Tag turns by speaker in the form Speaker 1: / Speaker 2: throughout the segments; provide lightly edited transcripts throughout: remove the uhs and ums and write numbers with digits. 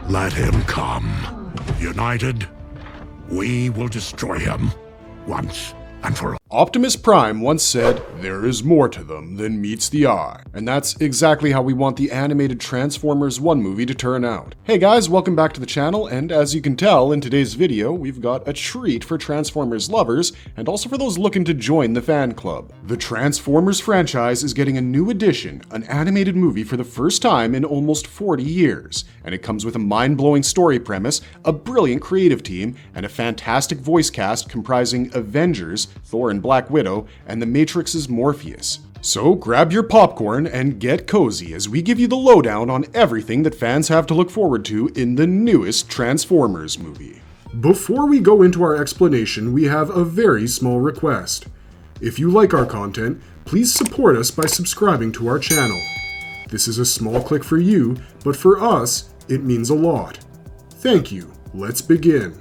Speaker 1: Let him come. United, we will destroy him once and for all.
Speaker 2: Optimus Prime once said, "There is more to them than meets the eye." And that's exactly how we want the animated Transformers 1 movie to turn out. Hey guys, welcome back to the channel, and as you can tell in today's video, we've got a treat for Transformers lovers, and also for those looking to join the fan club. The Transformers franchise is getting a new edition, an animated movie for the first time in almost 40 years, and it comes with a mind-blowing story premise, a brilliant creative team, and a fantastic voice cast comprising Avengers, Thor and Black Widow, and the Matrix's Morpheus. So grab your popcorn and get cozy as we give you the lowdown on everything that fans have to look forward to in the newest Transformers movie. Before we go into our explanation, we have a very small request. If you like our content, please support us by subscribing to our channel. This is a small click for you, but for us, it means a lot. Thank you. Let's begin.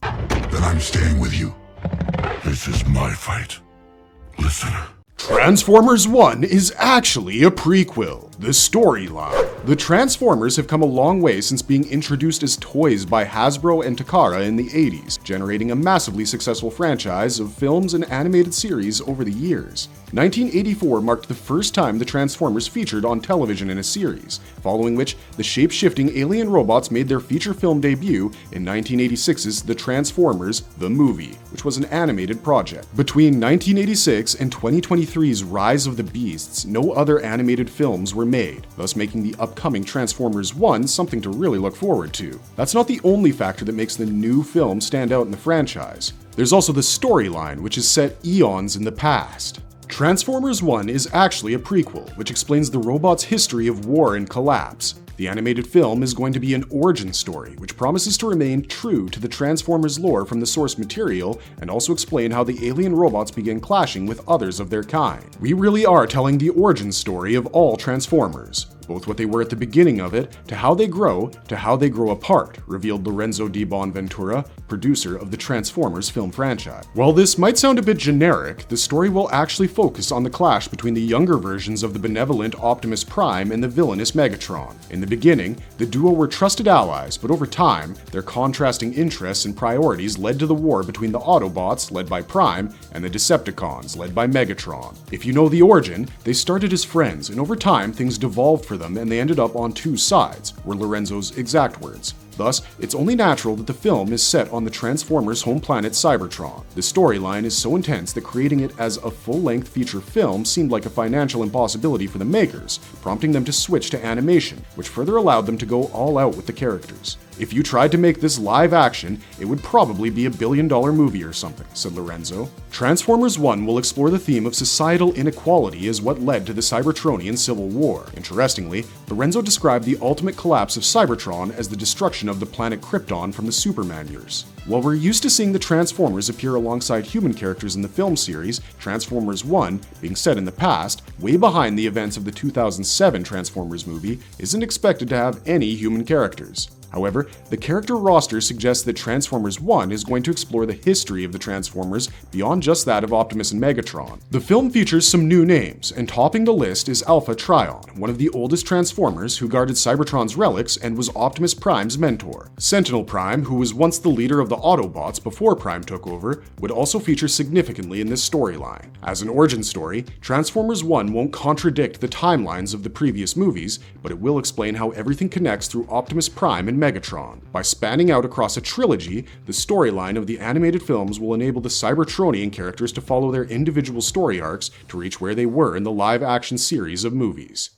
Speaker 1: Then I'm staying with you. This is my fight. Listen.
Speaker 2: Transformers 1 is actually a prequel. The storyline. The Transformers have come a long way since being introduced as toys by Hasbro and Takara in the 80s, generating a massively successful franchise of films and animated series over the years. 1984 marked the first time the Transformers featured on television in a series, following which the shape-shifting alien robots made their feature film debut in 1986's The Transformers: The Movie, which was an animated project. Between 1986 and 2023's Rise of the Beasts, no other animated films were made, thus making the upcoming Transformers 1 something to really look forward to. That's not the only factor that makes the new film stand out in the franchise. There's also the storyline, which is set eons in the past. Transformers 1 is actually a prequel, which explains the robots' history of war and collapse. The animated film is going to be an origin story, which promises to remain true to the Transformers lore from the source material and also explain how the alien robots began clashing with others of their kind. We really are telling the origin story of all Transformers, both what they were at the beginning of it, to how they grow apart, revealed Lorenzo di Bonventura, producer of the Transformers film franchise. While this might sound a bit generic, the story will actually focus on the clash between the younger versions of the benevolent Optimus Prime and the villainous Megatron. In the beginning, the duo were trusted allies, but over time, their contrasting interests and priorities led to the war between the Autobots, led by Prime, and the Decepticons, led by Megatron. If you know the origin, they started as friends, and over time, things devolved for them and they ended up on two sides, were Lorenzo's exact words. Thus, it's only natural that the film is set on the Transformers' home planet Cybertron. The storyline is so intense that creating it as a full-length feature film seemed like a financial impossibility for the makers, prompting them to switch to animation, which further allowed them to go all out with the characters. "If you tried to make this live action, it would probably be $1 billion movie or something," said Lorenzo. Transformers 1 will explore the theme of societal inequality as what led to the Cybertronian Civil War. Interestingly, Lorenzo described the ultimate collapse of Cybertron as the destruction of the planet Krypton from the Superman-verse. While we're used to seeing the Transformers appear alongside human characters in the film series, Transformers 1, being set in the past, way behind the events of the 2007 Transformers movie, isn't expected to have any human characters. However, the character roster suggests that Transformers 1 is going to explore the history of the Transformers beyond just that of Optimus and Megatron. The film features some new names, and topping the list is Alpha Trion, one of the oldest Transformers who guarded Cybertron's relics and was Optimus Prime's mentor. Sentinel Prime, who was once the leader of the Autobots before Prime took over, would also feature significantly in this storyline. As an origin story, Transformers 1 won't contradict the timelines of the previous movies, but it will explain how everything connects through Optimus Prime and Megatron. By spanning out across a trilogy, the storyline of the animated films will enable the Cybertronian characters to follow their individual story arcs to reach where they were in the live-action series of movies.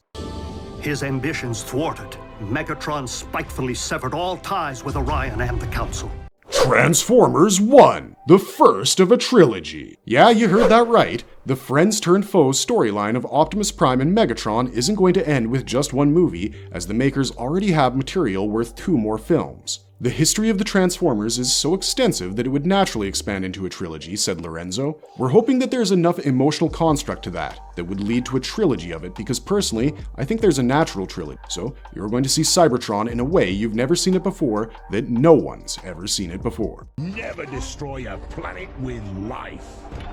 Speaker 3: His ambitions thwarted, Megatron spitefully severed all ties with Orion and the Council.
Speaker 2: Transformers 1, the first of a trilogy. Yeah, you heard that right. The friends-turned-foes storyline of Optimus Prime and Megatron isn't going to end with just one movie, as the makers already have material worth 2 more films. The history of the Transformers is so extensive that it would naturally expand into a trilogy, said Lorenzo. We're hoping that there's enough emotional construct to that would lead to a trilogy of it, because personally, I think there's a natural trilogy. So, you're going to see Cybertron in a way you've never seen it before, that no one's ever seen it before.
Speaker 1: Never destroy a planet with life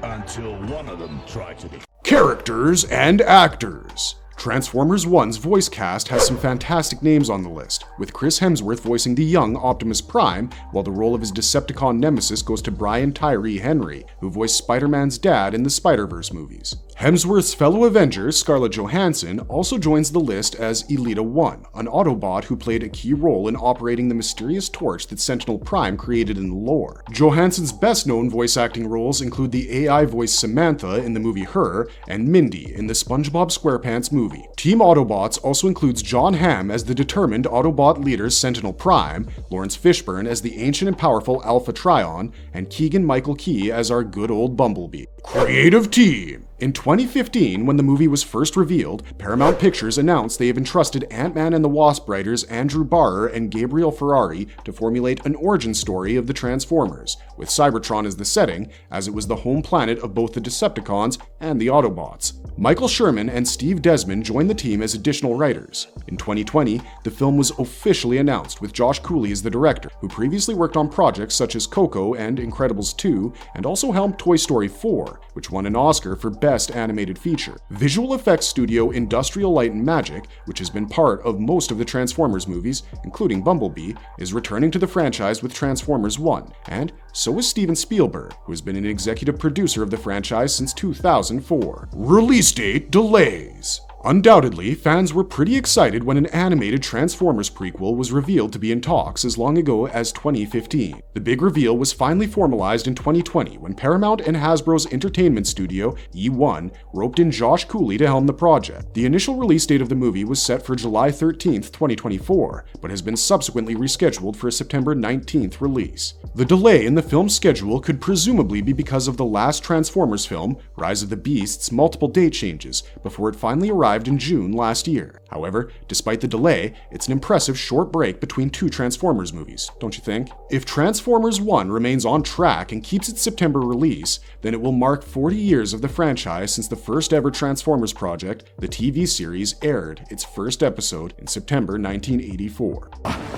Speaker 1: until one of them tries to.
Speaker 2: Characters and actors. Transformers 1's voice cast has some fantastic names on the list, with Chris Hemsworth voicing the young Optimus Prime, while the role of his Decepticon nemesis goes to Brian Tyree Henry, who voiced Spider-Man's dad in the Spider-Verse movies. Hemsworth's fellow Avenger, Scarlett Johansson, also joins the list as Elita 1, an Autobot who played a key role in operating the mysterious torch that Sentinel Prime created in the lore. Johansson's best-known voice acting roles include the AI voice Samantha in the movie Her, and Mindy in the SpongeBob SquarePants movie. Team Autobots also includes John Hamm as the determined Autobot leader Sentinel Prime, Lawrence Fishburne as the ancient and powerful Alpha Trion, and Keegan-Michael Key as our good old Bumblebee. Creative team! In 2015, when the movie was first revealed, Paramount Pictures announced they have entrusted Ant-Man and the Wasp writers Andrew Barrer and Gabriel Ferrari to formulate an origin story of the Transformers, with Cybertron as the setting, as it was the home planet of both the Decepticons and the Autobots. Michael Sherman and Steve Desmond joined the team as additional writers. In 2020, the film was officially announced, with Josh Cooley as the director, who previously worked on projects such as Coco and Incredibles 2, and also helmed Toy Story 4, which won an Oscar for Best Animated Feature. Visual effects studio Industrial Light and Magic, which has been part of most of the Transformers movies, including Bumblebee, is returning to the franchise with Transformers 1, and so is Steven Spielberg, who has been an executive producer of the franchise since 2004. Release date delays. Undoubtedly, fans were pretty excited when an animated Transformers prequel was revealed to be in talks as long ago as 2015. The big reveal was finally formalized in 2020 when Paramount and Hasbro's entertainment studio, E1, roped in Josh Cooley to helm the project. The initial release date of the movie was set for July 13th, 2024, but has been subsequently rescheduled for a September 19th release. The delay in the film's schedule could presumably be because of the last Transformers film, Rise of the Beasts' multiple date changes, before it finally arrived in June last year. However, despite the delay, it's an impressive short break between two Transformers movies, don't you think? If Transformers 1 remains on track and keeps its September release, then it will mark 40 years of the franchise since the first ever Transformers project, the TV series, aired its first episode in September 1984.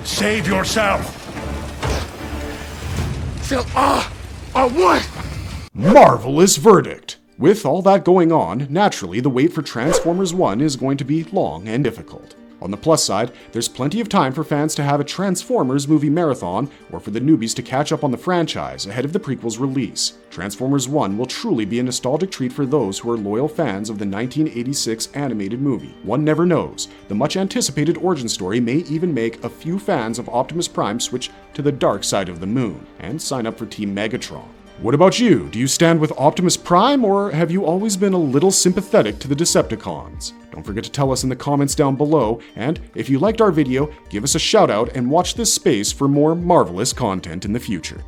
Speaker 1: Save yourself! Phil, what?
Speaker 2: Marvelous verdict! With all that going on, naturally the wait for Transformers 1 is going to be long and difficult. On the plus side, there's plenty of time for fans to have a Transformers movie marathon, or for the newbies to catch up on the franchise ahead of the prequel's release. Transformers 1 will truly be a nostalgic treat for those who are loyal fans of the 1986 animated movie. One never knows. The much anticipated origin story may even make a few fans of Optimus Prime switch to the dark side of the moon, and sign up for Team Megatron. What about you? Do you stand with Optimus Prime, or have you always been a little sympathetic to the Decepticons? Don't forget to tell us in the comments down below, and if you liked our video, give us a shout out and watch this space for more marvelous content in the future.